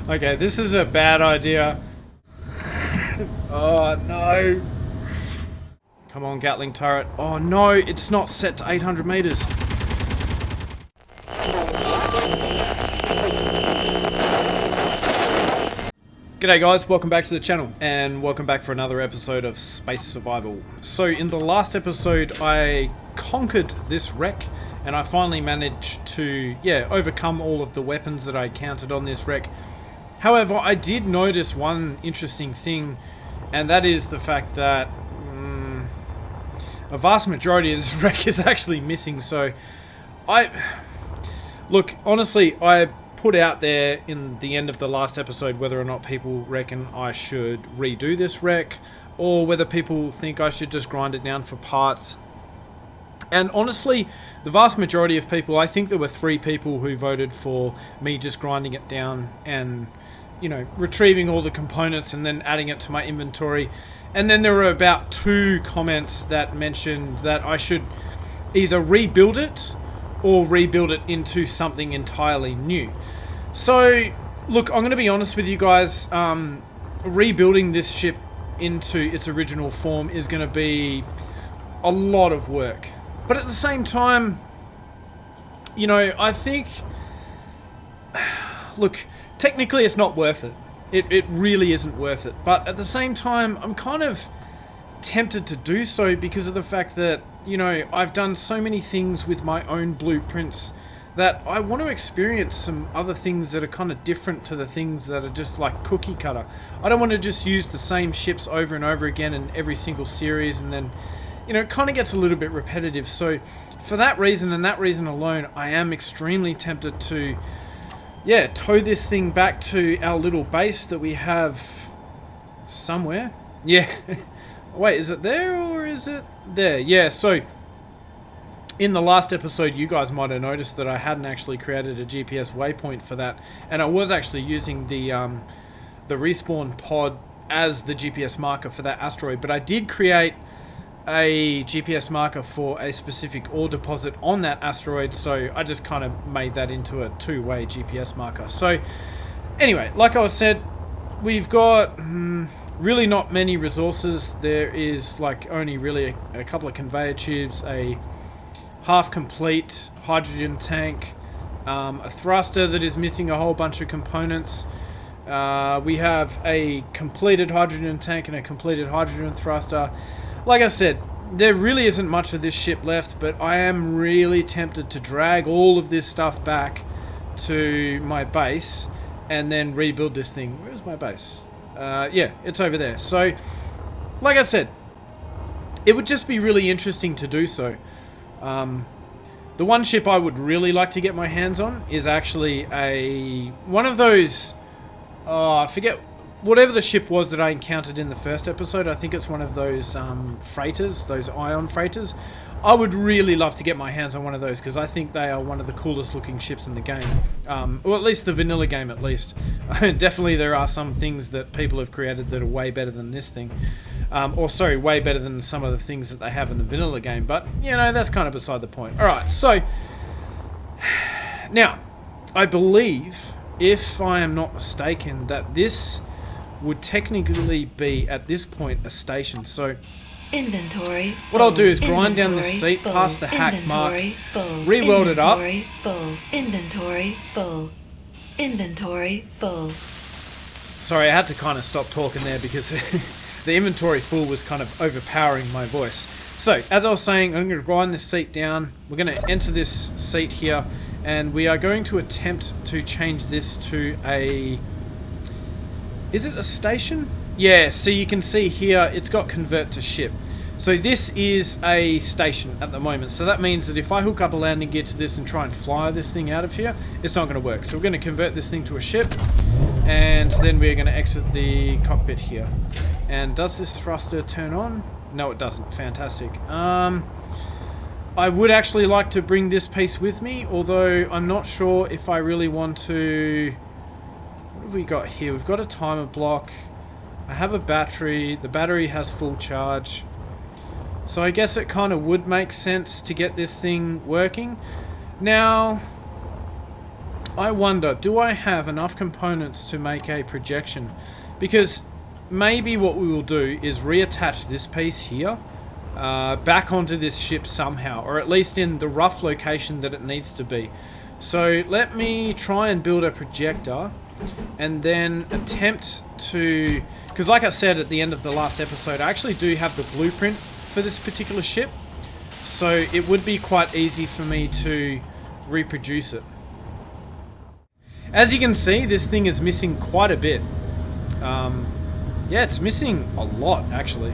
Okay, this is a bad idea. Oh no. Come on, Gatling turret. Oh no, it's not set to 800 meters. G'day guys, welcome back to the channel, and welcome back for another episode of Space Survival. So in the last episode, I conquered this wreck, and I finally managed to, overcome all of the weapons that I encountered on this wreck. However, I did notice one interesting thing, and that is the fact that a vast majority of this wreck is actually missing. So, honestly, I put out there in the end of the last episode whether or not people reckon I should redo this wreck, or whether people think I should just grind it down for parts. And honestly, the vast majority of people, I think there were 3 people who voted for me just grinding it down and, retrieving all the components and then adding it to my inventory. And then there were about 2 comments that mentioned that I should either rebuild it or rebuild it into something entirely new. So, look, I'm going to be honest with you guys. Rebuilding this ship into its original form is going to be a lot of work. But at the same time, I think, look, technically it's not worth it. It really isn't worth it. But at the same time, I'm kind of tempted to do so because of the fact that, I've done so many things with my own blueprints that I want to experience some other things that are kind of different to the things that are just like cookie cutter. I don't want to just use the same ships over and over again in every single series, and then, it kind of gets a little bit repetitive. So for that reason and that reason alone, I am extremely tempted to, tow this thing back to our little base that we have somewhere. Yeah. Wait, is it there or is it there? Yeah, so in the last episode, you guys might have noticed that I hadn't actually created a GPS waypoint for that, and I was actually using the respawn pod as the GPS marker for that asteroid, but I did create a GPS marker for a specific ore deposit on that asteroid, so I just kind of made that into a 2-way GPS marker. So anyway, like I said, we've got really not many resources. There is only really a couple of conveyor tubes, a half complete hydrogen tank, a thruster that is missing a whole bunch of components. We have a completed hydrogen tank and a completed hydrogen thruster. Like I said, there really isn't much of this ship left, but I am really tempted to drag all of this stuff back to my base and then rebuild this thing. Where's my base? It's over there. So, like I said, it would just be really interesting to do so. The one ship I would really like to get my hands on is actually one of those, I forget, whatever the ship was that I encountered in the first episode. I think it's one of those freighters, those ion freighters. I would really love to get my hands on one of those because I think they are one of the coolest looking ships in the game. Or at least the vanilla game, at least. Definitely there are some things that people have created that are way better than this thing. Way better than some of the things that they have in the vanilla game. But, that's kind of beside the point. Alright, so now, I believe, if I am not mistaken, that this would technically be, at this point, a station. So inventory what I'll do is grind down this seat past the hack mark, re-weld it up. Inventory full. Sorry, I had to kind of stop talking there because the inventory full was kind of overpowering my voice. So, as I was saying, I'm going to grind this seat down. We're going to enter this seat here, and we are going to attempt to change this to a... Is it a station? Yeah, so you can see here, it's got convert to ship. So this is a station at the moment. So that means that if I hook up a landing gear to this and try and fly this thing out of here, it's not going to work. So we're going to convert this thing to a ship, and then we're going to exit the cockpit here. And does this thruster turn on? No, it doesn't. Fantastic. I would actually like to bring this piece with me, although I'm not sure if I really want to... What have we got here? We've got a timer block. I have a battery. The battery has full charge. So I guess it kind of would make sense to get this thing working. Now, I wonder, do I have enough components to make a projection? Because maybe what we will do is reattach this piece here back onto this ship somehow, or at least in the rough location that it needs to be. So let me try and build a projector and then attempt to, because like I said at the end of the last episode, I actually do have the blueprint for this particular ship, so it would be quite easy for me to reproduce it. As you can see, this thing is missing quite a bit. Yeah, it's missing a lot actually.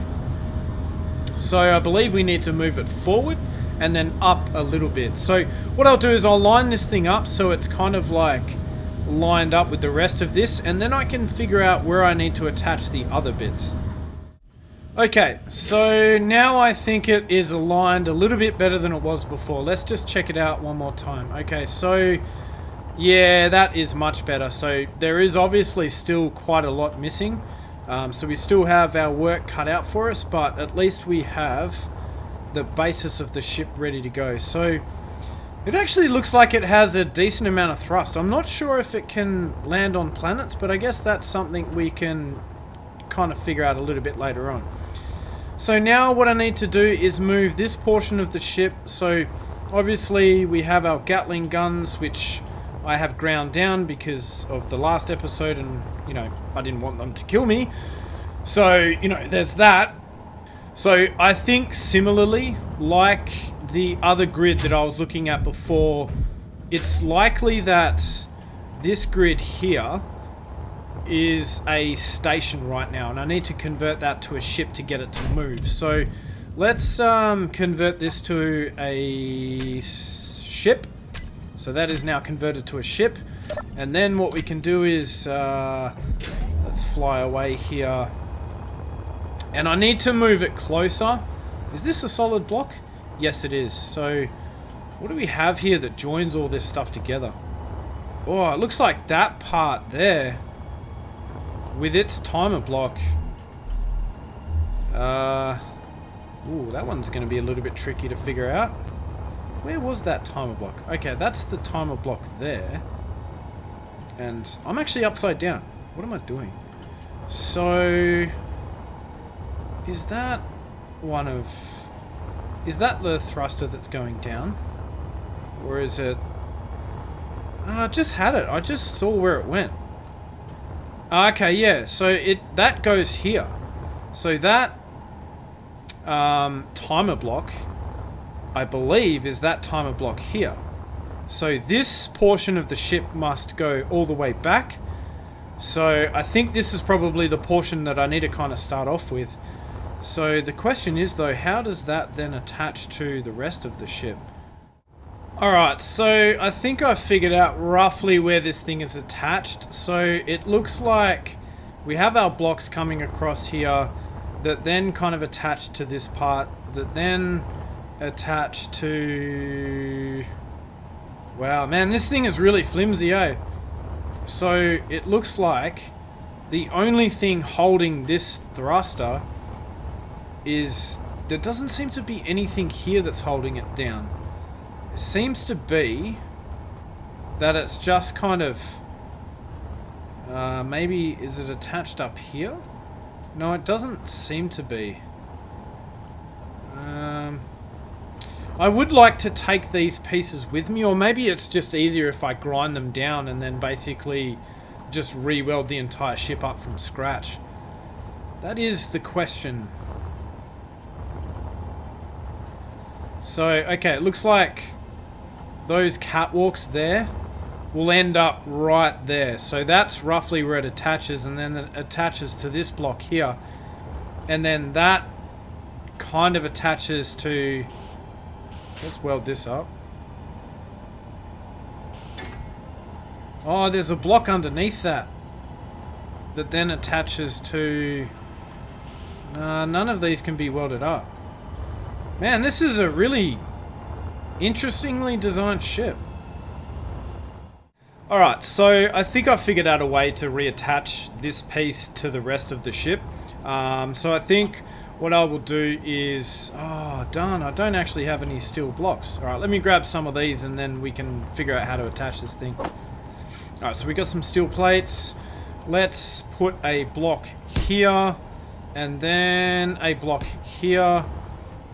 So I believe we need to move it forward and then up a little bit. So what I'll do is I'll line this thing up so it's kind of like lined up with the rest of this, and then I can figure out where I need to attach the other bits. Okay, so now I think it is aligned a little bit better than it was before. Let's just check it out one more time. Okay, so yeah, that is much better. So there is obviously still quite a lot missing. So we still have our work cut out for us, but at least we have the basis of the ship ready to go. So it actually looks like it has a decent amount of thrust. I'm not sure if it can land on planets, but I guess that's something we can kind of figure out a little bit later on. So now what I need to do is move this portion of the ship. So obviously we have our Gatling guns, which I have ground down because of the last episode, and you know, I didn't want them to kill me. So, you know, there's that. So I think similarly, like the other grid that I was looking at before, it's likely that this grid here is a station right now, and I need to convert that to a ship to get it to move. So let's convert this to a ship. So that is now converted to a ship, and then what we can do is let's fly away here, and I need to move it closer. Is this a solid block? Yes, it is. So what do we have here that joins all this stuff together? Oh, it looks like that part there with its timer block. Ooh, that one's going to be a little bit tricky to figure out. Where was that timer block? Okay, that's the timer block there. And I'm actually upside down. What am I doing? So is that one of... is that the thruster that's going down? Or is it... I just had it. I just saw where it went. Okay, yeah. So that goes here. So that timer block, I believe, is that timer block here. So this portion of the ship must go all the way back. So I think this is probably the portion that I need to kind of start off with. So the question is though, how does that then attach to the rest of the ship? Alright, so I think I figured out roughly where this thing is attached. So it looks like we have our blocks coming across here that then kind of attach to this part, that then attach to... wow, man, this thing is really flimsy, eh? So it looks like the only thing holding this thruster is... there doesn't seem to be anything here that's holding it down. It seems to be that it's just kind of... maybe, is it attached up here? No, it doesn't seem to be. I would like to take these pieces with me, or maybe it's just easier if I grind them down and then basically just re-weld the entire ship up from scratch. That is the question. So, okay, it looks like those catwalks there will end up right there. So that's roughly where it attaches, and then it attaches to this block here. And then that kind of attaches to... let's weld this up. Oh, there's a block underneath that that then attaches to... none of these can be welded up. Man, this is a really interestingly designed ship. Alright, so I think I figured out a way to reattach this piece to the rest of the ship. So I think what I will do is... oh, darn, I don't actually have any steel blocks. Alright, let me grab some of these and then we can figure out how to attach this thing. Alright, so we got some steel plates. Let's put a block here, and then a block here,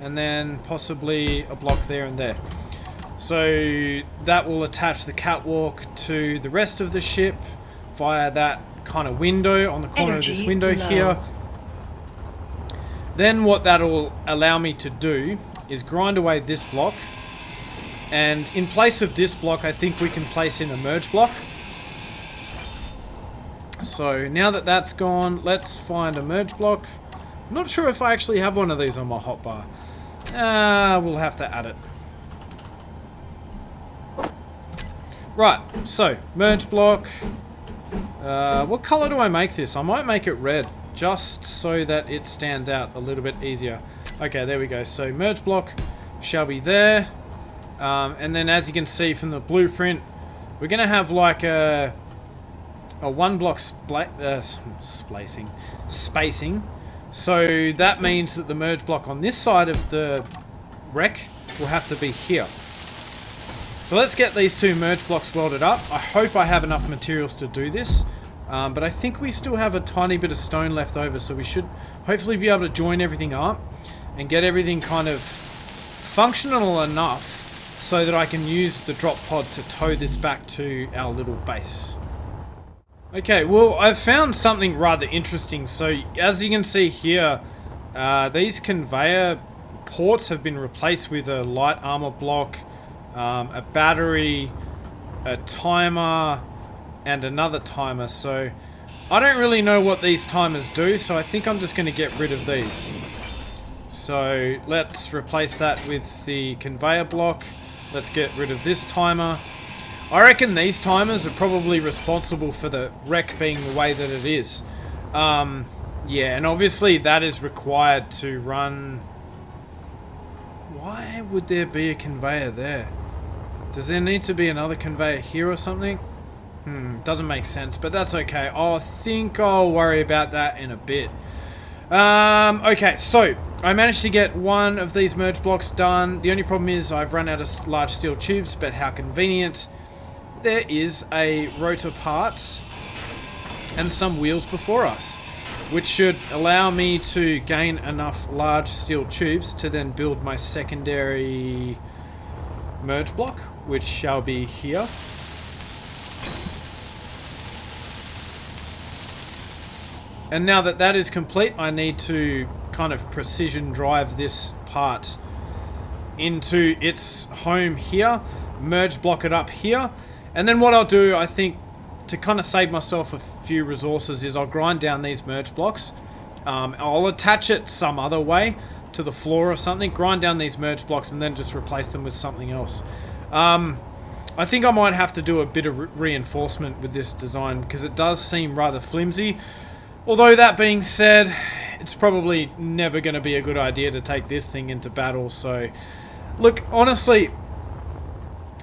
and then possibly a block there and there. So that will attach the catwalk to the rest of the ship via that kind of window on the corner of this window here. Then what that'll allow me to do is grind away this block, and in place of this block I think we can place in a merge block. So now that that's gone, let's find a merge block. I'm not sure if I actually have one of these on my hotbar. We'll have to add it. Right, so merge block. What color do I make this? I might make it red, just so that it stands out a little bit easier. Okay, there we go. So merge block shall be there. And then as you can see from the blueprint, we're going to have like a one block spacing. So that means that the merge block on this side of the wreck will have to be here. So let's get these two merge blocks welded up. I hope I have enough materials to do this. But I think we still have a tiny bit of stone left over, so we should hopefully be able to join everything up and get everything kind of functional enough so that I can use the drop pod to tow this back to our little base. Okay, well, I've found something rather interesting. So as you can see here, these conveyor ports have been replaced with a light armor block, a battery, a timer, and another timer. So I don't really know what these timers do, so I think I'm just going to get rid of these. So let's replace that with the conveyor block. Let's get rid of this timer. I reckon these timers are probably responsible for the wreck being the way that it is. Yeah, and obviously that is required to run... Why would there be a conveyor there? Does there need to be another conveyor here or something? Doesn't make sense, but that's okay. I think I'll worry about that in a bit. Okay, so I managed to get one of these merge blocks done. The only problem is I've run out of large steel tubes, but how convenient. There is a rotor part and some wheels before us, which should allow me to gain enough large steel tubes to then build my secondary merge block, which shall be here. And now that that is complete, I need to kind of precision drive this part into its home here, merge block it up here, and then what I'll do, I think, to kind of save myself a few resources, is I'll grind down these merge blocks. I'll attach it some other way to the floor or something, grind down these merge blocks, and then just replace them with something else. I think I might have to do a bit of reinforcement with this design because it does seem rather flimsy. Although that being said, it's probably never going to be a good idea to take this thing into battle. So, look, honestly,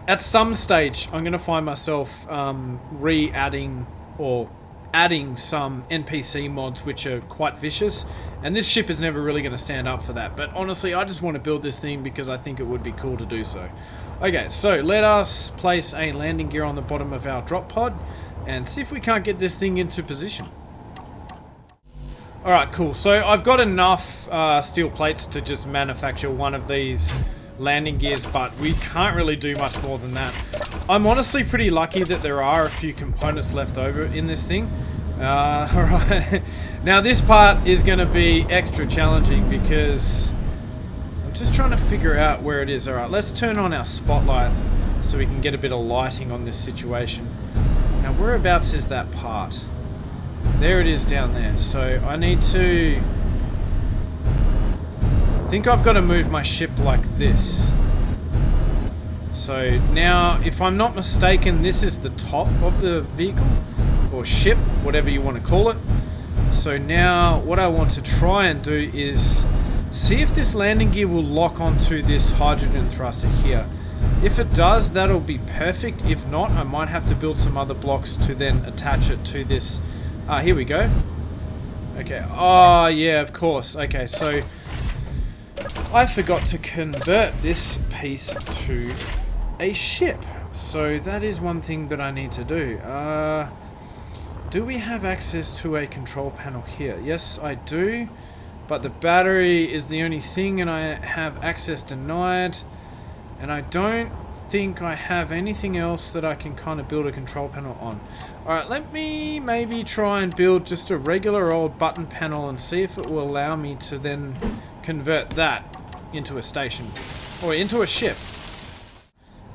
at some stage, I'm going to find myself re-adding or adding some NPC mods which are quite vicious. And this ship is never really going to stand up for that. But honestly, I just want to build this thing because I think it would be cool to do so. Okay, so let us place a landing gear on the bottom of our drop pod and see if we can't get this thing into position. Alright, cool. So I've got enough steel plates to just manufacture one of these landing gears, but we can't really do much more than that. I'm honestly pretty lucky that there are a few components left over in this thing. Alright. Now this part is going to be extra challenging because I'm just trying to figure out where it is. Alright, let's turn on our spotlight so we can get a bit of lighting on this situation. Now whereabouts is that part? There it is down there. So I need to... I think I've got to move my ship like this. So now, if I'm not mistaken, this is the top of the vehicle or ship, whatever you want to call it. So now what I want to try and do is see if this landing gear will lock onto this hydrogen thruster here. If it does, that'll be perfect. If not, I might have to build some other blocks to then attach it to this. Here we go. Okay. Oh, yeah, of course. Okay, so I forgot to convert this piece to a ship, So that is one thing that I need to do. Do we have access to a control panel here? Yes, I do. But the battery is the only thing, and I have access denied. And I don't think I have anything else that I can kind of build a control panel on. Alright, let me maybe try and build just a regular old button panel and see if it will allow me to then convert that into a station. Or into a ship.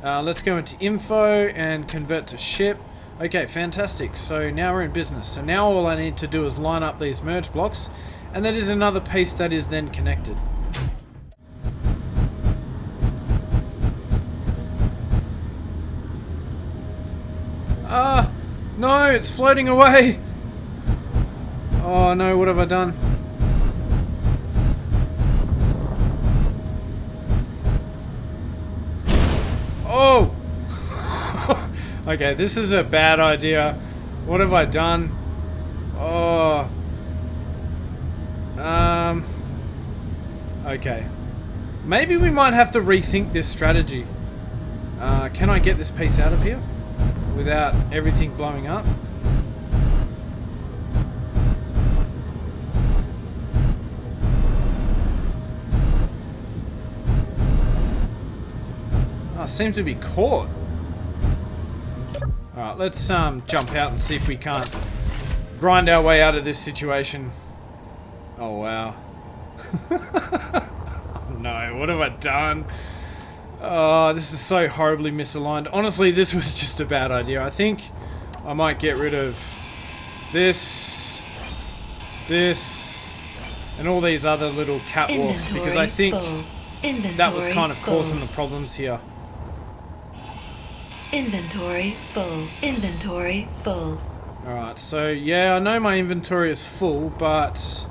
Let's go into info and convert to ship. Okay, fantastic. So now we're in business. So now all I need to do is line up these merge blocks, and that is another piece that is then connected. No, it's floating away. Oh no, what have I done? Oh! Okay, this is a bad idea. What have I done? Oh. Okay. Maybe we might have to rethink this strategy. Can I get this piece out of here without everything blowing up? I seem to be caught. Alright, let's jump out and see if we can't grind our way out of this situation. Oh wow. No, what have I done? Oh, this is so horribly misaligned. Honestly, this was just a bad idea. I think I might get rid of this, and all these other little catwalks, because I think that was kind of causing the problems here. Inventory full. Inventory full. Alright, so yeah, I know my inventory is full, but...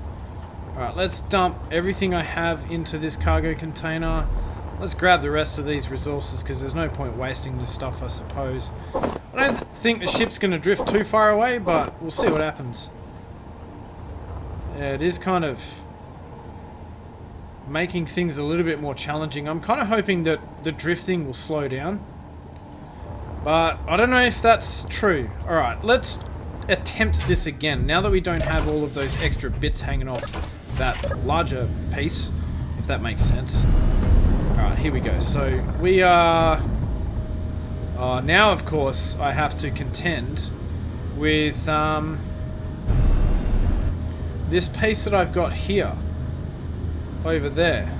Alright, let's dump everything I have into this cargo container. Let's grab the rest of these resources, because there's no point wasting this stuff, I suppose. I don't think the ship's going to drift too far away, but we'll see what happens. Yeah, it is kind of making things a little bit more challenging. I'm kind of hoping that the drifting will slow down, but I don't know if that's true. Alright, let's attempt this again, now that we don't have all of those extra bits hanging off that larger piece, if that makes sense. Alright, here we go. So we are... now, of course, I have to contend with this piece that I've got here, over there.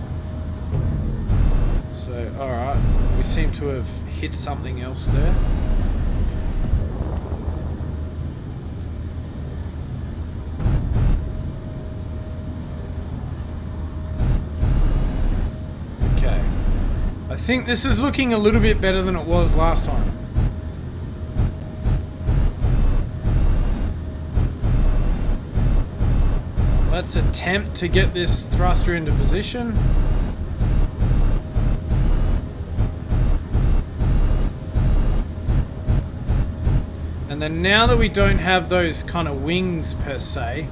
So, alright, we seem to have hit something else there. Okay. I think this is looking a little bit better than it was last time. Let's attempt to get this thruster into position. And then now that we don't have those kind of wings per se,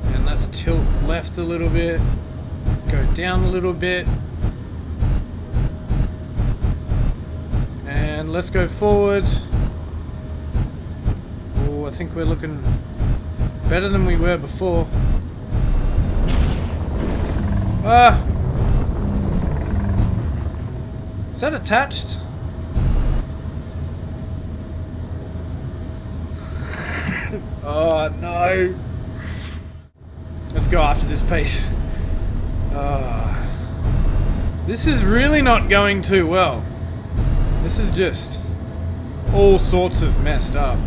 and let's tilt left a little bit, go down a little bit, and let's go forward. Oh, I think we're looking better than we were before. Ah! Is that attached? Oh no! Let's go after this piece. This is really not going too well. This is just all sorts of messed up.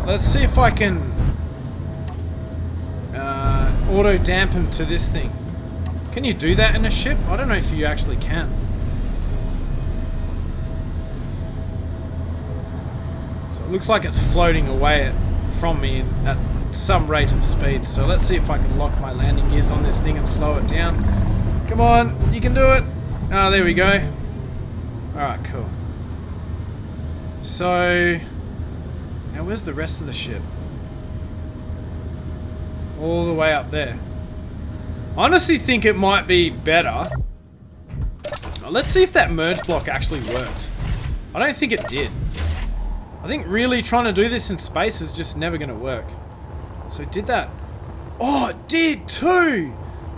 Let's see if I can auto dampen to this thing. Can you do that in a ship? I don't know if you actually can. So it looks like it's floating away from me at some rate of speed. So let's see if I can lock my landing gears on this thing and slow it down. Come on, you can do it. Ah, there we go. Alright, cool. So... now where's the rest of the ship? All the way up there. I honestly think it might be better. Let's see if that merge block actually worked. I don't think it did. I think really trying to do this in space is just never going to work. So did that? Oh, it did too!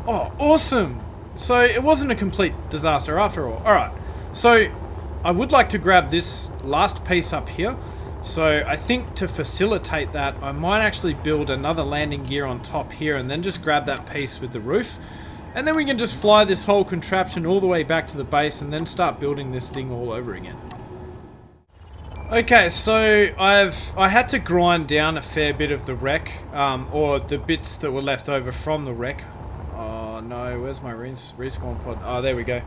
Oh, awesome! So it wasn't a complete disaster after all. Alright, so I would like to grab this last piece up here. So I think to facilitate that, I might actually build another landing gear on top here and then just grab that piece with the roof. And then we can just fly this whole contraption all the way back to the base and then start building this thing all over again. Okay, so I had to grind down a fair bit of the wreck, or the bits that were left over from the wreck. Oh no, where's my respawn pod? Oh, there we go.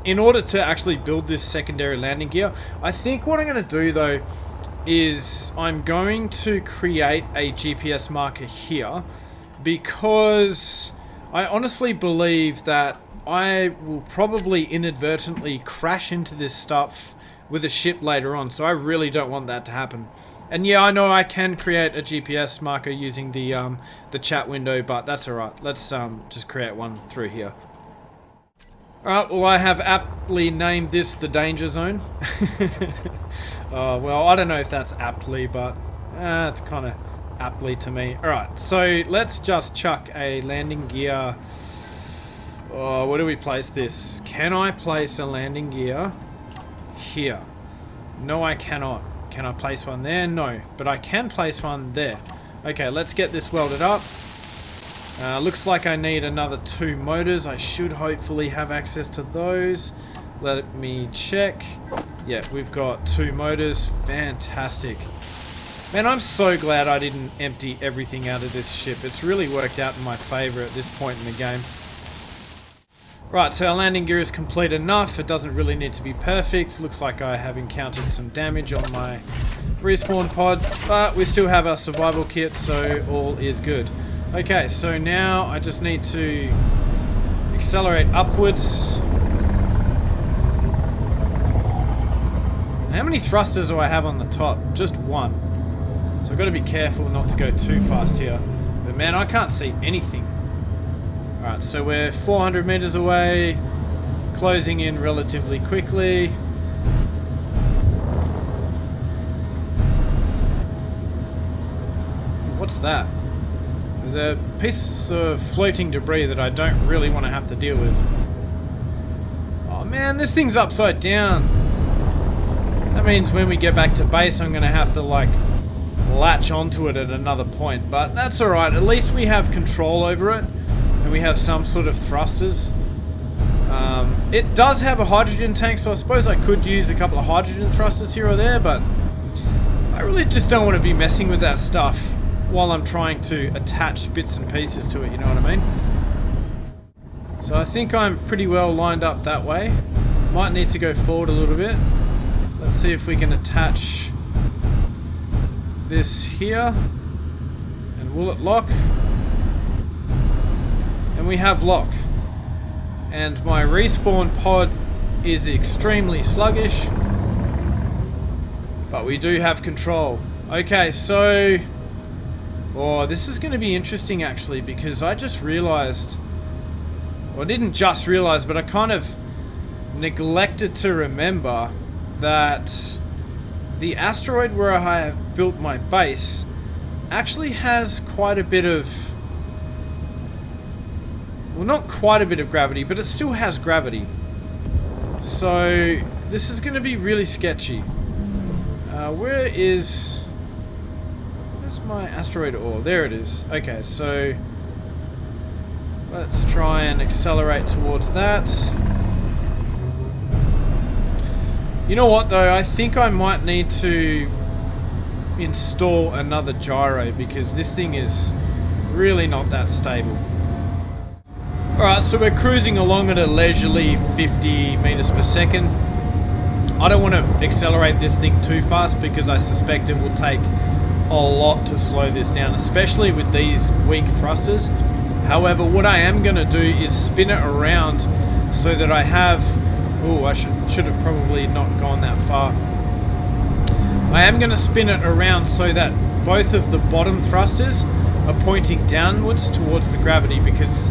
In order to actually build this secondary landing gear, I think what I'm going to do though is I'm going to create a GPS marker here, because I honestly believe that I will probably inadvertently crash into this stuff with a ship later on, so I really don't want that to happen. And yeah, I know I can create a GPS marker using the chat window, but that's alright. Let's just create one through here. Alright, well I have aptly named this the danger zone. Well, I don't know if that's aptly, but it's kind of aptly to me. Alright, so let's just chuck a landing gear. Oh, where do we place this? Can I place a landing gear here? No, I cannot. Can I place one there? No, but I can place one there. Okay, let's get this welded up. Looks like I need another 2 motors. I should hopefully have access to those. Let me check. Yeah, we've got 2 motors. Fantastic. Man, I'm so glad I didn't empty everything out of this ship. It's really worked out in my favor at this point in the game. Right, so our landing gear is complete enough. It doesn't really need to be perfect. Looks like I have encountered some damage on my respawn pod, but we still have our survival kit, so all is good. Okay, so now I just need to accelerate upwards. How many thrusters do I have on the top? Just 1. So I've got to be careful not to go too fast here. But man, I can't see anything. Alright, so we're 400 meters away, closing in relatively quickly. What's that? There's a piece of floating debris that I don't really want to have to deal with. Oh man, this thing's upside down. That means when we get back to base, I'm going to have to like latch onto it at another point. But that's alright, at least we have control over it. And we have some sort of thrusters. It does have a hydrogen tank, so I suppose I could use a couple of hydrogen thrusters here or there, but I really just don't want to be messing with that stuff while I'm trying to attach bits and pieces to it, you know what I mean? So I think I'm pretty well lined up that way. Might need to go forward a little bit. Let's see if we can attach this here. And will it lock? And we have lock. And my respawn pod is extremely sluggish, but we do have control. Okay, so this is going to be interesting actually, because I just realized, well, I didn't just realize, but I kind of neglected to remember that the asteroid where I have built my base actually has quite a bit of, well, not quite a bit of gravity, but it still has gravity. So this is going to be really sketchy. Where's my asteroid ore? There it is. Okay, so let's try and accelerate towards that. You know what though, I think I might need to install another gyro, because this thing is really not that stable. Alright, so we're cruising along at a leisurely 50 meters per second. I don't want to accelerate this thing too fast, because I suspect it will take a lot to slow this down, especially with these weak thrusters. However, what I am going to do is spin it around so that I have... Oh, I should have probably not gone that far. I am going to spin it around so that both of the bottom thrusters are pointing downwards towards the gravity because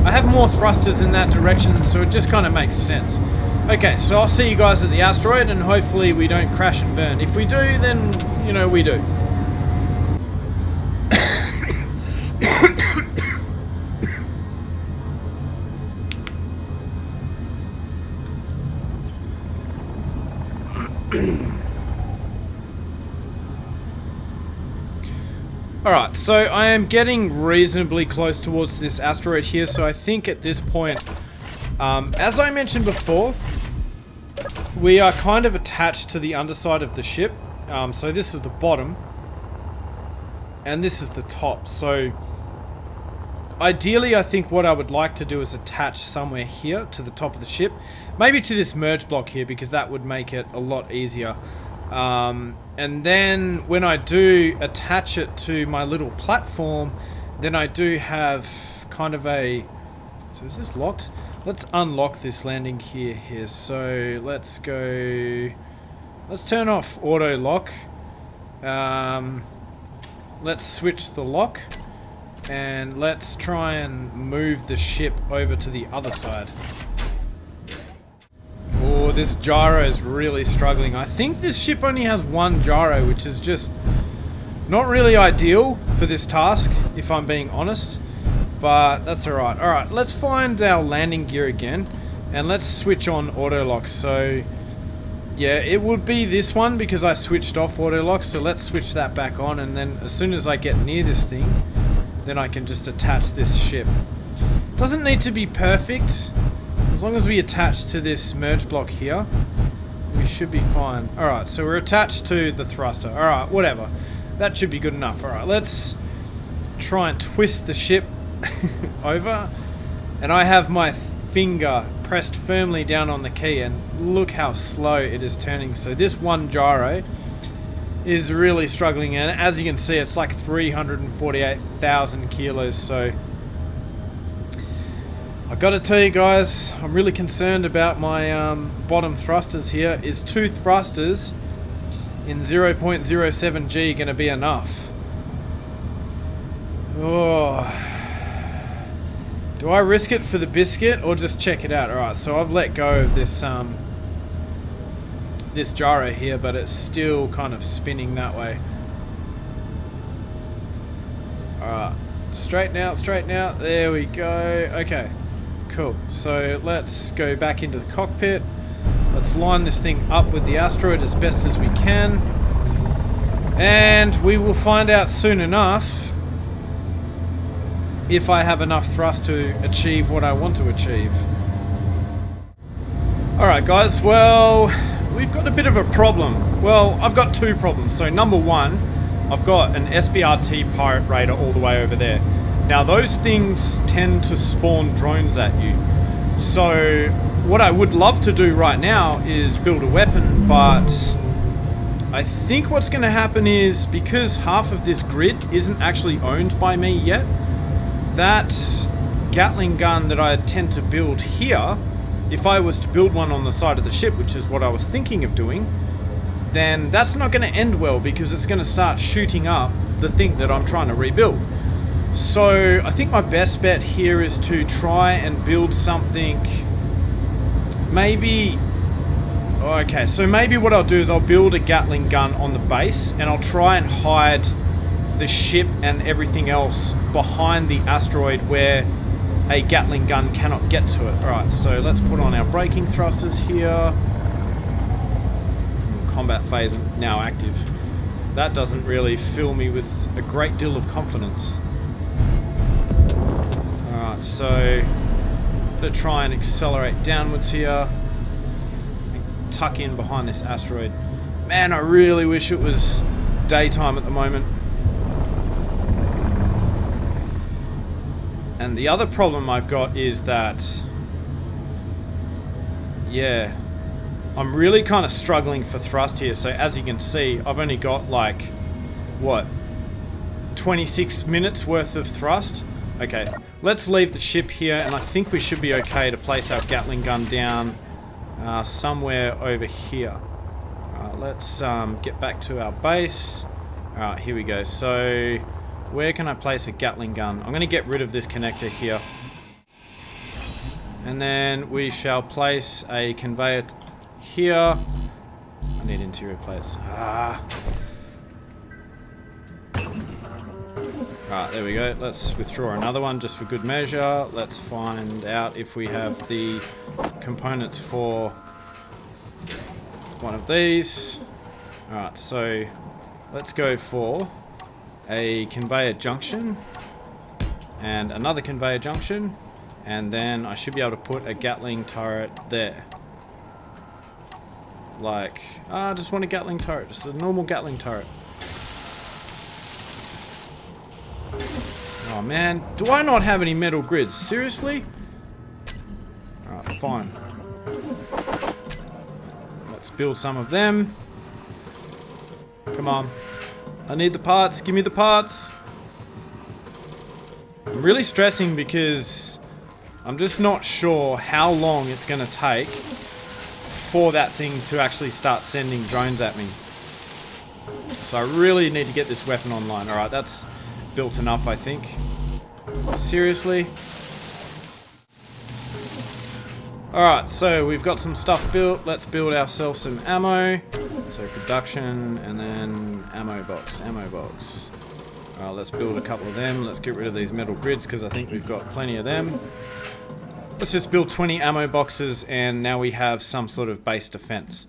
I have more thrusters in that direction, so it just kind of makes sense. Okay, so I'll see you guys at the asteroid, and hopefully we don't crash and burn. If we do, then, you know, we do. Alright, so I am getting reasonably close towards this asteroid here, so I think at this point, as I mentioned before, we are kind of attached to the underside of the ship. So this is the bottom, and this is the top. So ideally, I think what I would like to do is attach somewhere here to the top of the ship. Maybe to this merge block here, because that would make it a lot easier. And then when I do attach it to my little platform, then I do have kind of a... So is this locked? Let's unlock this landing gear here. So let's go... Let's turn off auto lock. Let's switch the lock. And let's try and move the ship over to the other side. Oh, this gyro is really struggling. I think this ship only has one gyro, which is just not really ideal for this task, if I'm being honest. But that's alright. Alright, let's find our landing gear again, and let's switch on auto lock. So, yeah, it would be this one because I switched off auto lock. So let's switch that back on, and then as soon as I get near this thing, then I can just attach this ship. Doesn't need to be perfect. As long as we attach to this merge block here, we should be fine. Alright, so we're attached to the thruster. Alright, whatever. That should be good enough. Alright, let's try and twist the ship over. And I have my finger pressed firmly down on the key, and look how slow it is turning. So this one gyro is really struggling, and as you can see, it's like 348,000 kilos. So I gotta tell you guys, I'm really concerned about my bottom thrusters here. Is 2 thrusters in 0.07 G gonna be enough? Oh, do I risk it for the biscuit or just check it out? Alright, so I've let go of this this gyro here, but it's still kind of spinning that way. Alright, straighten out, there we go. Okay, cool. So let's go back into the cockpit. Let's line this thing up with the asteroid as best as we can, and we will find out soon enough if I have enough thrust to achieve what I want to achieve. Alright guys, well, we've got a bit of a problem. Well, I've got 2 problems. So number 1, I've got an SPRT Pirate Raider all the way over there. Now those things tend to spawn drones at you. So what I would love to do right now is build a weapon, but I think what's going to happen is, because half of this grid isn't actually owned by me yet, that Gatling gun that I tend to build here, if I was to build one on the side of the ship, which is what I was thinking of doing, then that's not going to end well, because it's going to start shooting up the thing that I'm trying to rebuild. So I think my best bet here is to try and build something, maybe... Okay, so maybe what I'll do is I'll build a Gatling gun on the base, and I'll try and hide the ship and everything else behind the asteroid where a Gatling gun cannot get to it. Alright, so let's put on our braking thrusters here. Combat phase now active. That doesn't really fill me with a great deal of confidence. Alright, so I'm going to try and accelerate downwards here. Tuck in behind this asteroid. Man, I really wish it was daytime at the moment. And the other problem I've got is that, yeah, I'm really kind of struggling for thrust here. So as you can see, I've only got like, what, 26 minutes worth of thrust. Okay, let's leave the ship here, and I think we should be okay to place our Gatling gun down somewhere over here. Let's get back to our base. Alright, here we go. So where can I place a Gatling gun? I'm going to get rid of this connector here. And then we shall place a conveyor here. I need interior plates. Alright, there we go. Let's withdraw another one just for good measure. Let's find out if we have the components for one of these. Alright, so let's go for a conveyor junction and another conveyor junction, and then I should be able to put a Gatling turret there. Like, I just want a Gatling turret, just a normal Gatling turret. Oh man, do I not have any metal grids? Seriously? Alright, fine. Let's build some of them. Come on. I need the parts. Give me the parts. I'm really stressing because I'm just not sure how long it's going to take for that thing to actually start sending drones at me. So I really need to get this weapon online. Alright, that's built enough, I think. Seriously? Alright, so we've got some stuff built. Let's build ourselves some ammo. So production, and then ammo box, ammo box. Alright, let's build a couple of them. Let's get rid of these metal grids because I think we've got plenty of them. Let's just build 20 ammo boxes, and now we have some sort of base defense.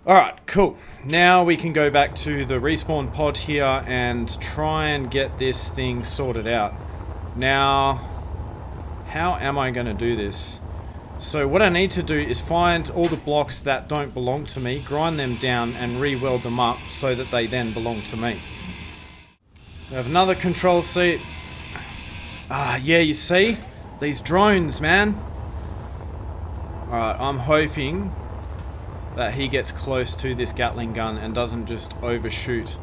Alright, cool. Now we can go back to the respawn pod here and try and get this thing sorted out. Now, how am I going to do this? So what I need to do is find all the blocks that don't belong to me, grind them down and re-weld them up so that they then belong to me. We have another control seat. Ah, yeah, you see? These drones, man. Alright, I'm hoping that he gets close to this Gatling gun and doesn't just overshoot.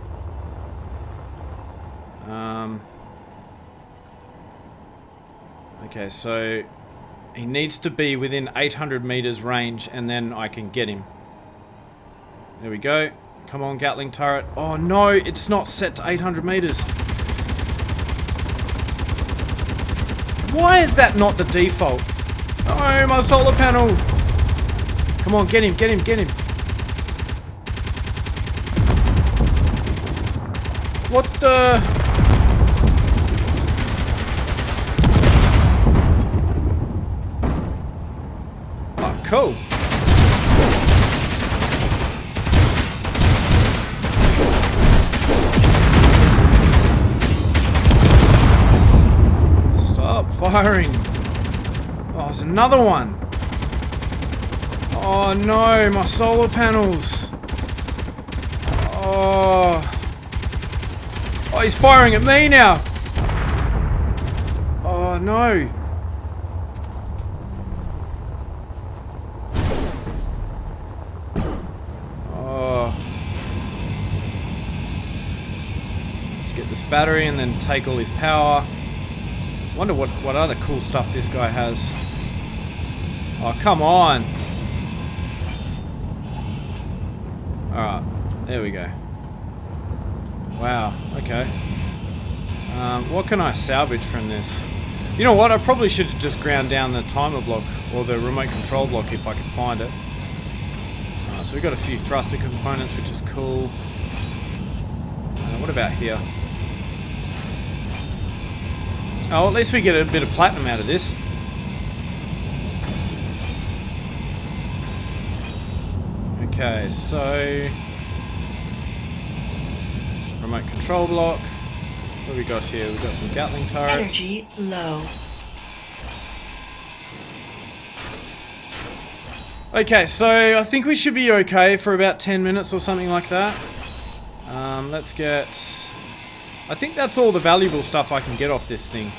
Okay, so he needs to be within 800 meters range, and then I can get him. There we go. Come on, Gatling turret. Oh no, it's not set to 800 meters. Why is that not the default? Oh, my solar panel. Come on, get him, get him, get him. What the... Oh, cool. Stop firing. Oh, there's another one. Oh no, my solar panels. Oh. Oh, he's firing at me now. Oh no. Oh. Let's get this battery and then take all his power. Wonder what other cool stuff this guy has. Oh, come on. Alright, there we go. Wow, okay. What can I salvage from this? You know what, I probably should have just ground down the timer block, or the remote control block if I could find it. So we've got a few thruster components, which is cool. What about here? Oh, at least we get a bit of platinum out of this. Okay, so remote control block. What have we got here? We've got some Gatling turrets. Energy low. Okay, so I think we should be okay for about 10 minutes or something like that. Let's get... I think that's all the valuable stuff I can get off this thing.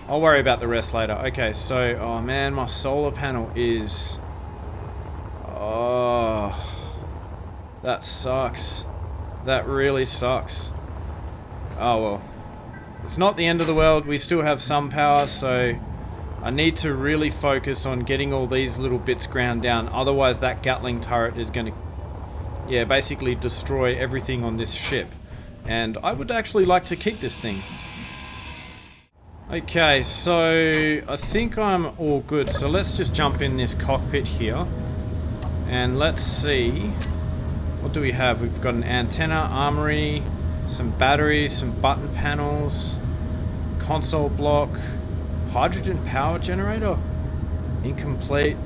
I'll worry about the rest later. Okay, so... Oh man, my solar panel is... Oh... That sucks. That really sucks. Oh well. It's not the end of the world. We still have some power, so... I need to really focus on getting all these little bits ground down. Otherwise, that Gatling turret is going to... Yeah, basically destroy everything on this ship. And I would actually like to keep this thing. Okay, so I think I'm all good. So let's just jump in this cockpit here. And let's see. What do we have? We've got an antenna, armory, some batteries, some button panels, console block, hydrogen power generator, incomplete,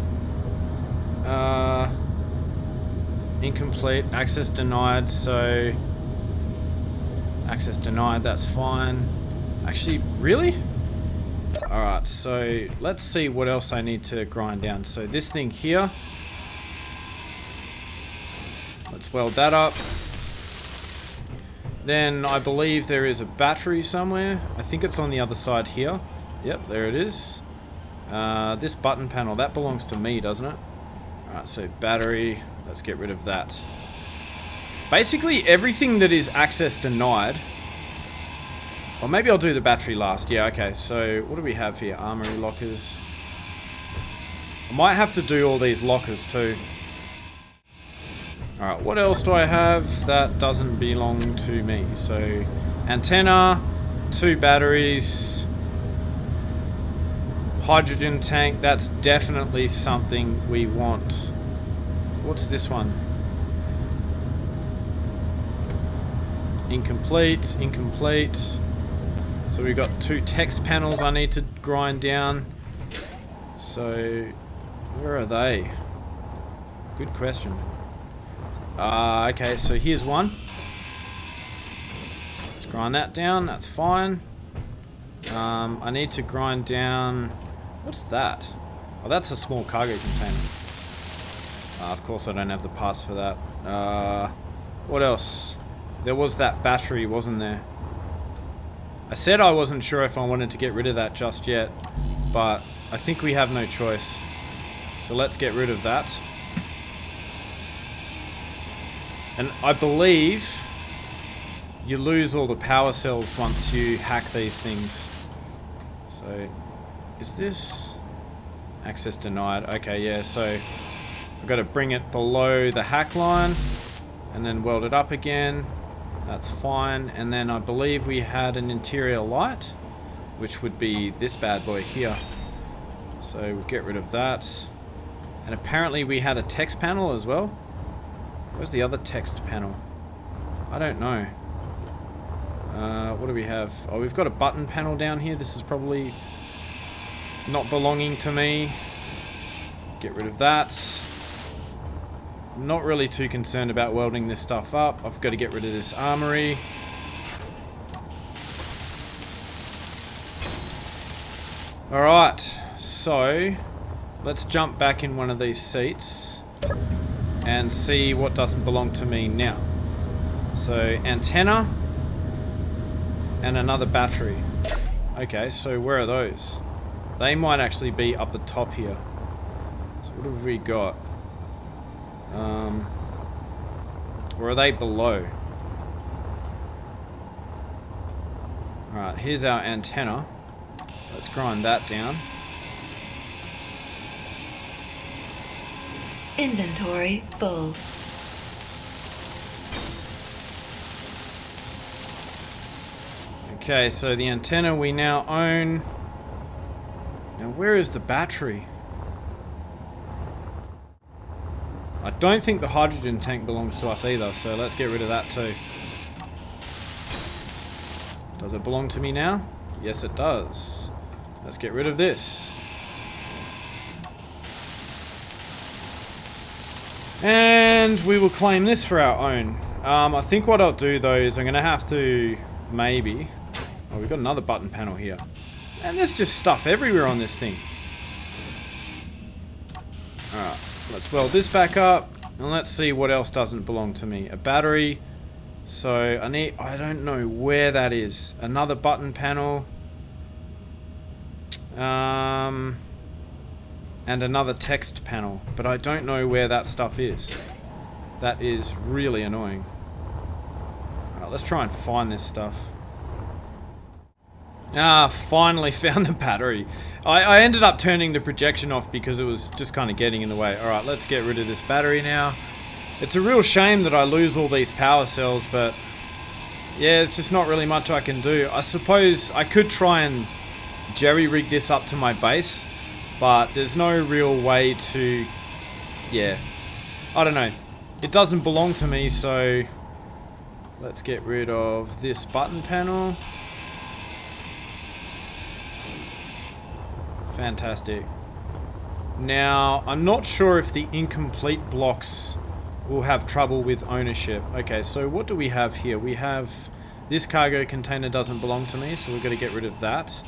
incomplete, access denied, so access denied, that's fine. Actually, really? Alright, so let's see what else I need to grind down. So this thing here, let's weld that up. Then I believe there is a battery somewhere. I think it's on the other side here. Yep, there it is. This button panel, that belongs to me, doesn't it? Alright, so battery, let's get rid of that. Basically everything that is access denied. Or maybe I'll do the battery last. Yeah, okay, so what do we have here? Armory lockers. I might have to do all these lockers too. Alright, what else do I have that doesn't belong to me? So, antenna, 2 batteries, hydrogen tank, that's definitely something we want. What's this one? Incomplete, incomplete. So we've got 2 text panels I need to grind down. So, where are they? Good question. Okay, so here's one. Let's grind that down, that's fine. I need to grind down... What's that? Oh, that's a small cargo container. Of course I don't have the parts for that. What else? There was that battery, wasn't there? I said I wasn't sure if I wanted to get rid of that just yet, but I think we have no choice. So let's get rid of that. And I believe you lose all the power cells once you hack these things. So, is this access denied? Okay, yeah, so I've got to bring it below the hack line and then weld it up again. That's fine. And then I believe we had an interior light, which would be this bad boy here. So we'll get rid of that. And apparently we had a text panel as well. Where's the other text panel? I don't know. What do we have? Oh, we've got a button panel down here. This is probably not belonging to me. Get rid of that. I'm not really too concerned about welding this stuff up. I've got to get rid of this armory. Alright, so let's jump back in one of these seats and see what doesn't belong to me now. So, antenna and another battery. Okay, so where are those? They might actually be up the top here. So what have we got? Or are they below? Alright, here's our antenna. Let's grind that down. Inventory full. Okay, so the antenna we now own. Now where is the battery? I don't think the hydrogen tank belongs to us either, so let's get rid of that too. Does it belong to me now? Yes, it does. Let's get rid of this. And we will claim this for our own. I think what I'll do though is I'm going to have to maybe... Oh, we've got another button panel here. And there's just stuff everywhere on this thing. Alright, let's weld this back up. And let's see what else doesn't belong to me. A battery. So I don't know where that is. Another button panel. And another text panel. But I don't know where that stuff is. That is really annoying. Alright, let's try and find this stuff. Ah, finally found the battery. I ended up turning the projection off because it was just kind of getting in the way. Alright, let's get rid of this battery now. It's a real shame that I lose all these power cells, but Yeah, it's just not really much I can do. I suppose I could try and jerry-rig this up to my base, but there's no real way to... Yeah, I don't know. It doesn't belong to me, so let's get rid of this button panel. Fantastic. Now, I'm not sure if the incomplete blocks will have trouble with ownership. Okay, so what do we have here? We have this cargo container doesn't belong to me, so we're going to get rid of that.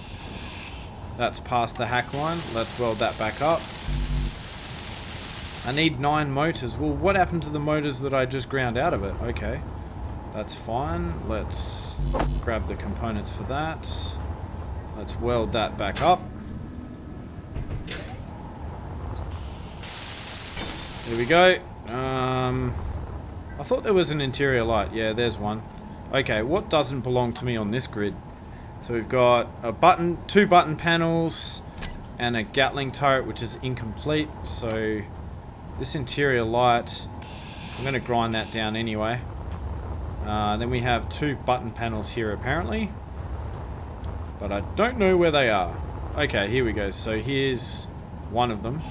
That's past the hack line. Let's weld that back up. I need 9 motors. Well, what happened to the motors that I just ground out of it? Okay, that's fine. Let's grab the components for that. Let's weld that back up. Here we go. I thought there was an interior light. Yeah, there's one. Okay, what doesn't belong to me on this grid? So we've got a button, 2 button panels, and a Gatling turret, which is incomplete. So this interior light, I'm going to grind that down anyway. Then we have 2 button panels here apparently, but I don't know where they are. Okay, here we go. So here's one of them.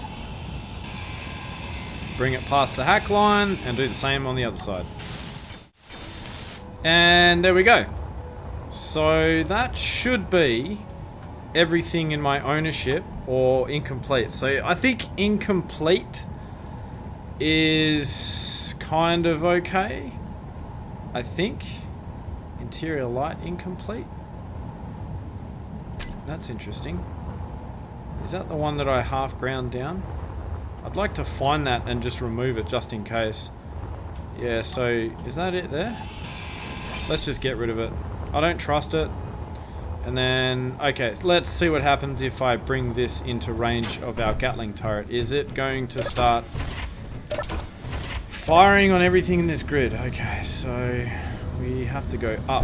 Bring it past the hack line and do the same on the other side. And there we go. So that should be everything in my ownership, or incomplete. So I think incomplete is kind of okay. I think. Interior light incomplete. That's interesting. Is that the one that I half ground down? I'd like to find that and just remove it just in case. Yeah, so is that it there? Let's just get rid of it. I don't trust it. And then, okay, let's see what happens if I bring this into range of our Gatling turret. Is it going to start firing on everything in this grid? Okay, so we have to go up.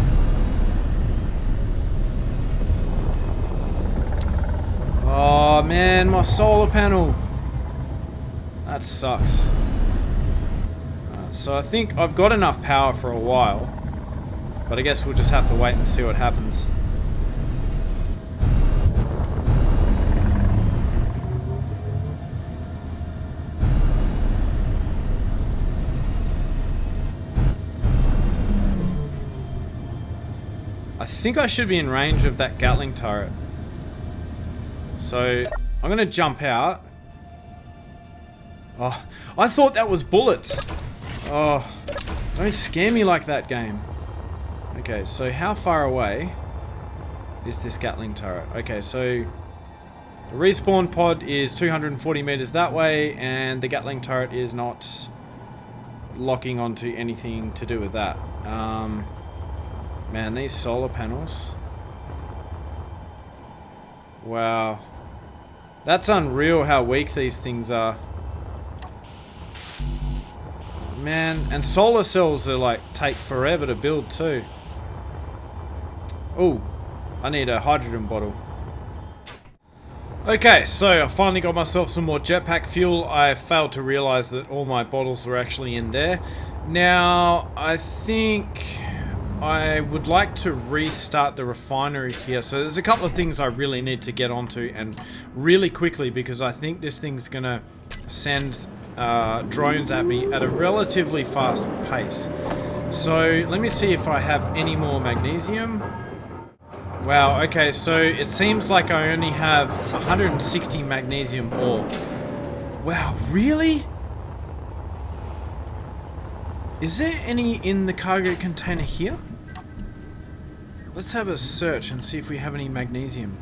Oh man, my solar panel. That sucks. So I think I've got enough power for a while, but I guess we'll just have to wait and see what happens. I think I should be in range of that Gatling turret. So I'm gonna jump out. Oh, I thought that was bullets. Oh, don't scare me like that, game. Okay, so how far away is this Gatling turret? Okay, so the respawn pod is 240 meters that way, and the Gatling turret is not locking onto anything to do with that. Man, these solar panels. Wow. That's unreal how weak these things are. Man, and solar cells are like, take forever to build too. Oh, I need a hydrogen bottle. Okay, so I finally got myself some more jetpack fuel. I failed to realize that all my bottles were actually in there. Now, I think I would like to restart the refinery here. So there's a couple of things I really need to get onto, and really quickly, because I think this thing's gonna send drones at me at a relatively fast pace. So let me see if I have any more magnesium. Wow, okay, so it seems like I only have 160 magnesium ore. Wow, really? Is there any in the cargo container here? Let's have a search and see if we have any magnesium.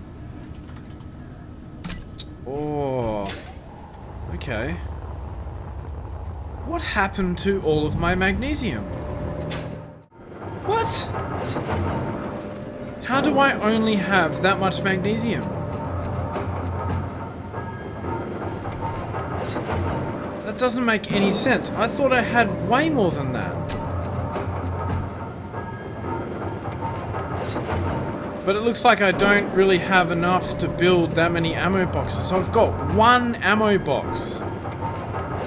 Oh, okay. What happened to all of my magnesium? What? How do I only have that much magnesium? That doesn't make any sense. I thought I had way more than that. But it looks like I don't really have enough to build that many ammo boxes. So I've got 1 ammo box.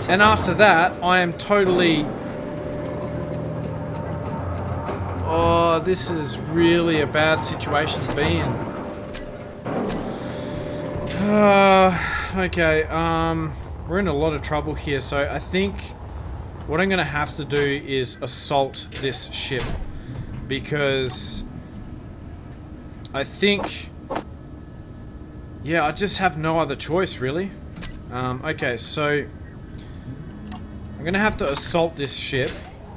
And after that, I am totally... Oh, this is really a bad situation to be in. Okay, we're in a lot of trouble here, so I think what I'm gonna have to do is assault this ship, because I think, yeah, I just have no other choice, really. Okay, so I'm gonna have to assault this ship.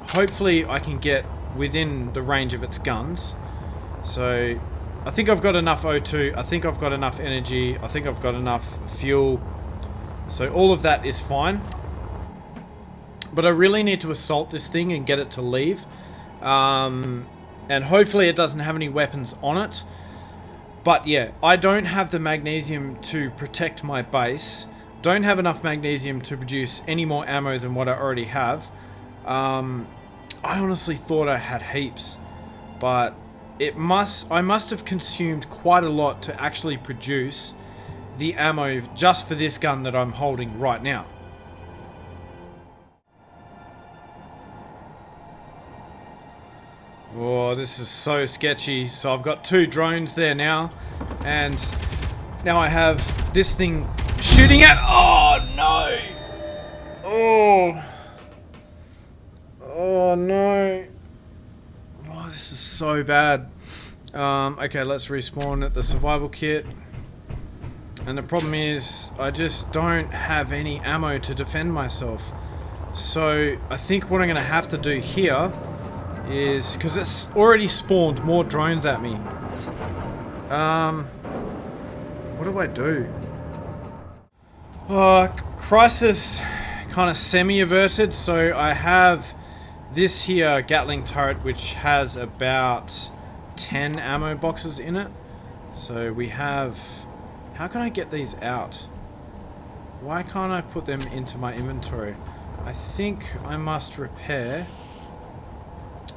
Hopefully I can get within the range of its guns. So I think I've got enough O2, I think I've got enough energy, I think I've got enough fuel. So all of that is fine. But I really need to assault this thing and get it to leave. And hopefully it doesn't have any weapons on it. But yeah, I don't have the magnesium to protect my base. Don't have enough magnesium to produce any more ammo than what I already have. I honestly thought I had heaps. But I must have consumed quite a lot to actually produce the ammo just for this gun that I'm holding right now. Oh, this is so sketchy. So I've got 2 drones there now, and now I have this thing shooting at... Oh, no! Oh. Oh, no. Oh, this is so bad. Okay, let's respawn at the survival kit. And the problem is, I just don't have any ammo to defend myself. So, I think what I'm going to have to do here is, because it's already spawned more drones at me. What do I do? Crisis kind of semi-averted, so I have this here Gatling turret which has about 10 ammo boxes in it. So we have... How can I get these out? Why can't I put them into my inventory? I think I must repair...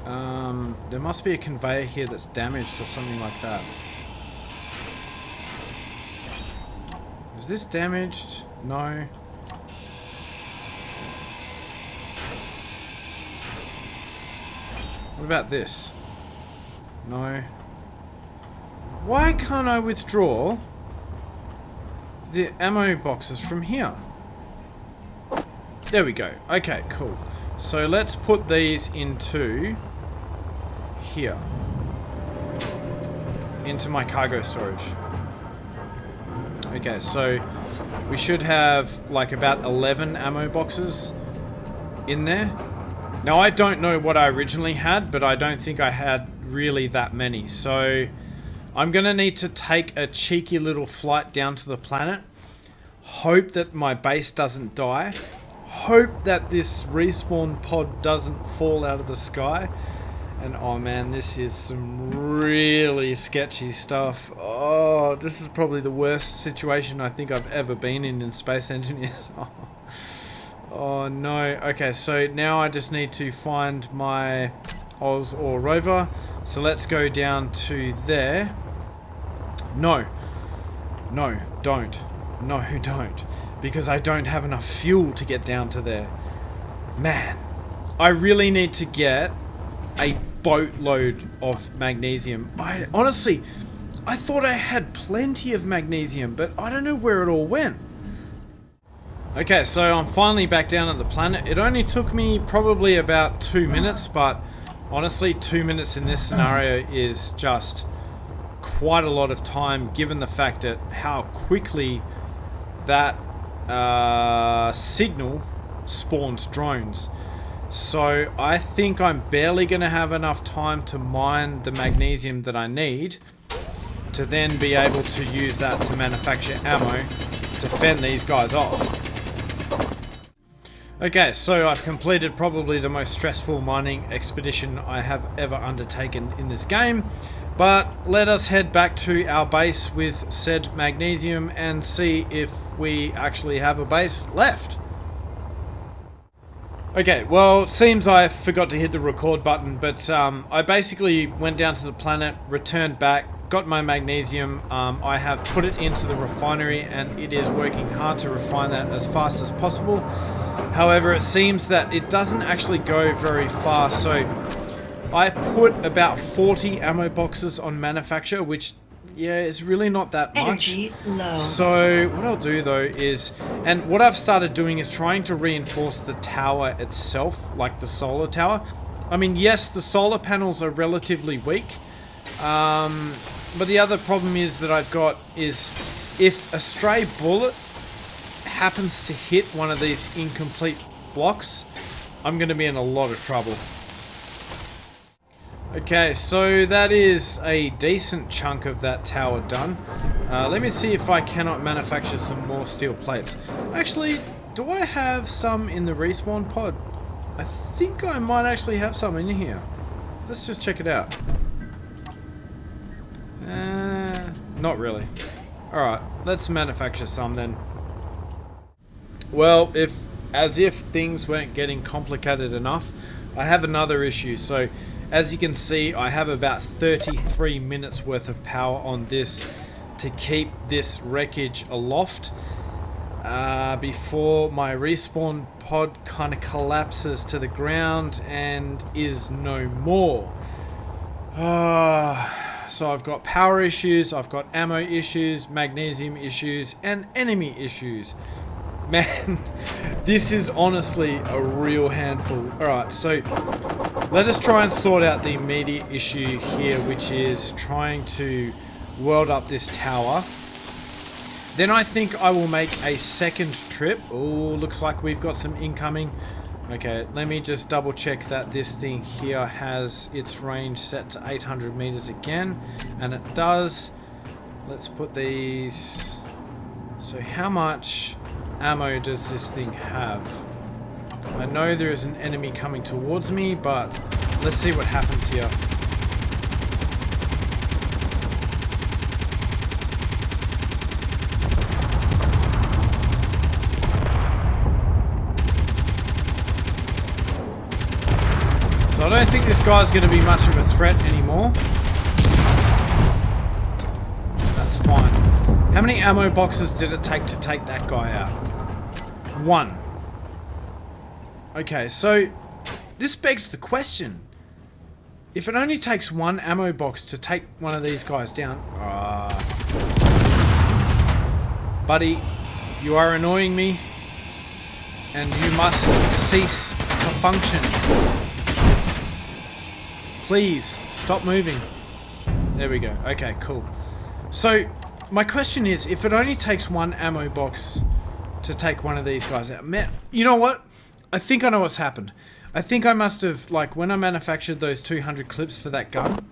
there must be a conveyor here that's damaged or something like that. Is this damaged? No. What about this? No. Why can't I withdraw the ammo boxes from here? There we go. Okay, cool. So let's put these into here. Into my cargo storage. Okay, so we should have like about 11 ammo boxes in there. Now I don't know what I originally had, but I don't think I had really that many. So I'm gonna need to take a cheeky little flight down to the planet. Hope that my base doesn't die. Hope that this respawn pod doesn't fall out of the sky. And oh man, this is some really sketchy stuff. Oh, this is probably the worst situation I think I've ever been in Space Engineers. Oh no. Okay, so now I just need to find my Oz or rover. So let's go down to there. No. No, don't. No, don't. Because I don't have enough fuel to get down to there. Man, I really need to get a boatload of magnesium. I thought I had plenty of magnesium, but I don't know where it all went. Okay, so I'm finally back down at the planet. It only took me probably about 2 minutes, but honestly, 2 minutes in this scenario is just quite a lot of time, given the fact that how quickly that signal spawns drones. So I think I'm barely going to have enough time to mine the magnesium that I need to then be able to use that to manufacture ammo to fend these guys off. Okay, so I've completed probably the most stressful mining expedition I have ever undertaken in this game. But let us head back to our base with said magnesium and see if we actually have a base left. Okay, well, it seems I forgot to hit the record button, but I basically went down to the planet, returned back, got my magnesium. I have put it into the refinery and it is working hard to refine that as fast as possible. However, it seems that it doesn't actually go very far, so I put about 40 ammo boxes on manufacture, which, yeah, is really not that much. Energy low. So what I'll do though is, and what I've started doing is trying to reinforce the tower itself, like the solar tower. I mean, yes, the solar panels are relatively weak, but the other problem is that I've got is if a stray bullet happens to hit one of these incomplete blocks, I'm going to be in a lot of trouble. Okay, so that is a decent chunk of that tower done. Let me see if I cannot manufacture some more steel plates. Actually, do I have some in the respawn pod? I think I might actually have some in here. Let's just check it out. Not really. Alright, let's manufacture some then. Well, as if things weren't getting complicated enough, I have another issue. So, as you can see, I have about 33 minutes worth of power on this to keep this wreckage aloft before my respawn pod kind of collapses to the ground and is no more. So I've got power issues, I've got ammo issues, magnesium issues, and enemy issues. Man, this is honestly a real handful. Alright, so let us try and sort out the immediate issue here, which is trying to weld up this tower. Then I think I will make a second trip. Oh, looks like we've got some incoming. Okay, let me just double check that this thing here has its range set to 800 meters again. And it does. Let's put these. So how much ammo does this thing have? I know there is an enemy coming towards me, but let's see what happens here. So I don't think this guy's going to be much of a threat anymore. That's fine. How many ammo boxes did it take to take that guy out? 1. Okay, so this begs the question. If it only takes 1 ammo box to take one of these guys down... buddy, you are annoying me. And you must cease to function. Please, stop moving. There we go. Okay, cool. So, my question is, if it only takes 1 ammo box to take one of these guys out... Man, you know what? I think I know what's happened. I think I must have, like, when I manufactured those 200 clips for that gun,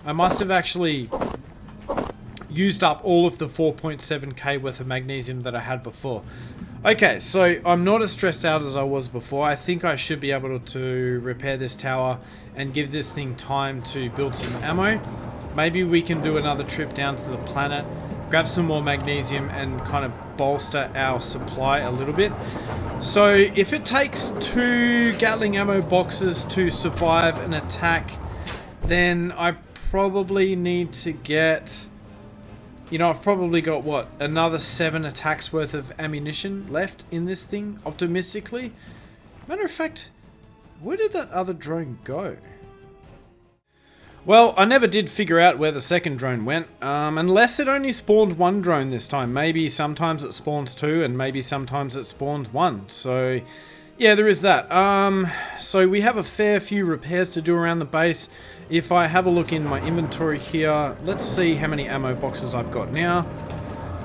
I must have actually used up all of the 4.7k worth of magnesium that I had before. Okay, so I'm not as stressed out as I was before. I think I should be able to repair this tower and give this thing time to build some ammo. Maybe we can do another trip down to the planet, grab some more magnesium and kind of bolster our supply a little bit. So if it takes 2 Gatling ammo boxes to survive an attack, then I probably need to get... You know, I've probably got, what, another 7 attacks worth of ammunition left in this thing, optimistically. Matter of fact, where did that other drone go? Well, I never did figure out where the second drone went, unless it only spawned 1 drone this time. Maybe sometimes it spawns 2, and maybe sometimes it spawns 1. So, yeah, there is that. So we have a fair few repairs to do around the base. If I have a look in my inventory here, let's see how many ammo boxes I've got now.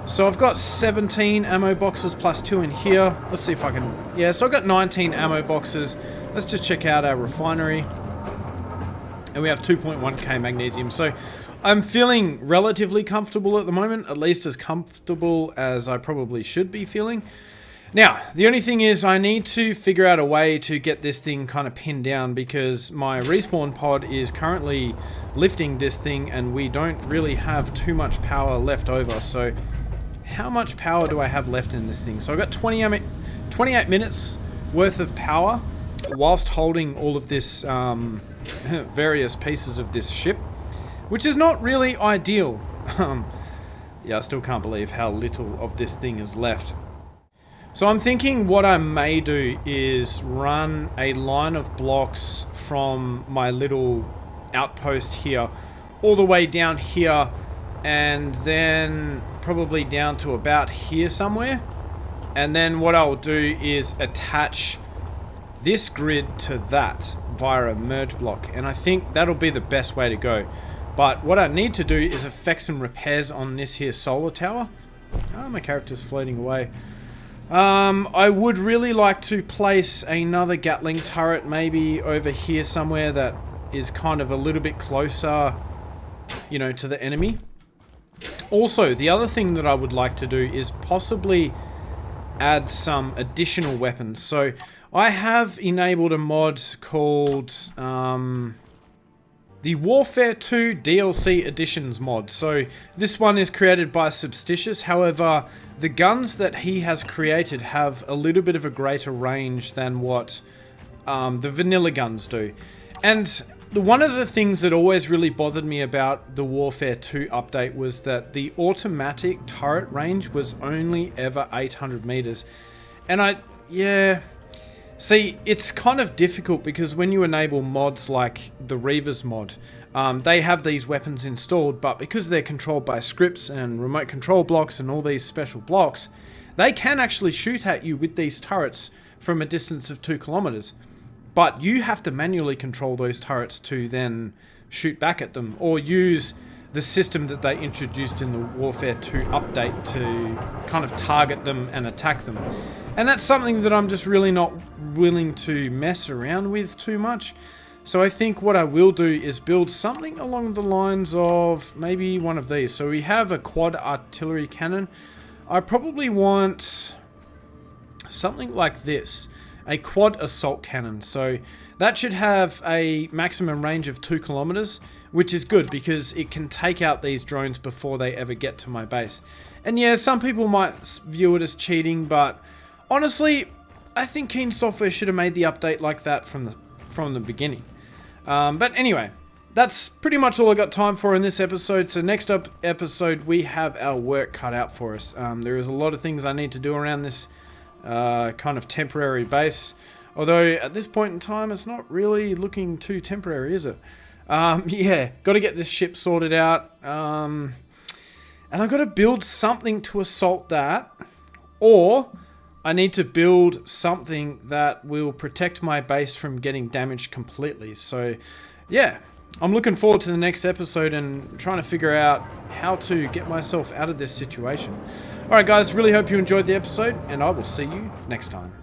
So I've got 17 ammo boxes plus 2 in here. Let's see if I can... Yeah, so I've got 19 ammo boxes. Let's just check out our refinery. And we have 2.1k magnesium. So I'm feeling relatively comfortable at the moment. At least as comfortable as I probably should be feeling. Now, the only thing is I need to figure out a way to get this thing kind of pinned down because my respawn pod is currently lifting this thing and we don't really have too much power left over. So how much power do I have left in this thing? So I've got 28 minutes worth of power whilst holding all of this various pieces of this ship, which is not really ideal. Yeah, I still can't believe how little of this thing is left. So I'm thinking what I may do is run a line of blocks from my little outpost here all the way down here, and then probably down to about here somewhere. And then what I'll do is attach this grid to that via a merge block, and I think that'll be the best way to go. But what I need to do is effect some repairs on this here solar tower. My character's floating away. I would really like to place another Gatling turret maybe over here somewhere that is kind of a little bit closer, you know, to the enemy. Also, the other thing that I would like to do is possibly add some additional weapons. So I have enabled a mod called the Warfare 2 DLC Editions mod. So this one is created by Substitious. However, the guns that he has created have a little bit of a greater range than what the vanilla guns do. And one of the things that always really bothered me about the Warfare 2 update was that the automatic turret range was only ever 800 meters. And see, it's kind of difficult because when you enable mods like the Reavers mod, they have these weapons installed, but because they're controlled by scripts and remote control blocks and all these special blocks, they can actually shoot at you with these turrets from a distance of 2 kilometers. But you have to manually control those turrets to then shoot back at them, or use the system that they introduced in the Warfare 2 update to kind of target them and attack them. And that's something that I'm just really not willing to mess around with too much. So I think what I will do is build something along the lines of maybe one of these. So we have a quad artillery cannon. I probably want something like this, a quad assault cannon. So that should have a maximum range of 2 kilometers, which is good because it can take out these drones before they ever get to my base. And yeah, some people might view it as cheating, but honestly, I think Keen Software should have made the update like that from the beginning. But anyway, that's pretty much all I got time for in this episode. So next up episode, we have our work cut out for us. There is a lot of things I need to do around this kind of temporary base. Although at this point in time, it's not really looking too temporary, is it? Yeah, got to get this ship sorted out. And I've got to build something to assault that, or I need to build something that will protect my base from getting damaged completely. So yeah, I'm looking forward to the next episode and trying to figure out how to get myself out of this situation. Alright guys, really hope you enjoyed the episode, and I will see you next time.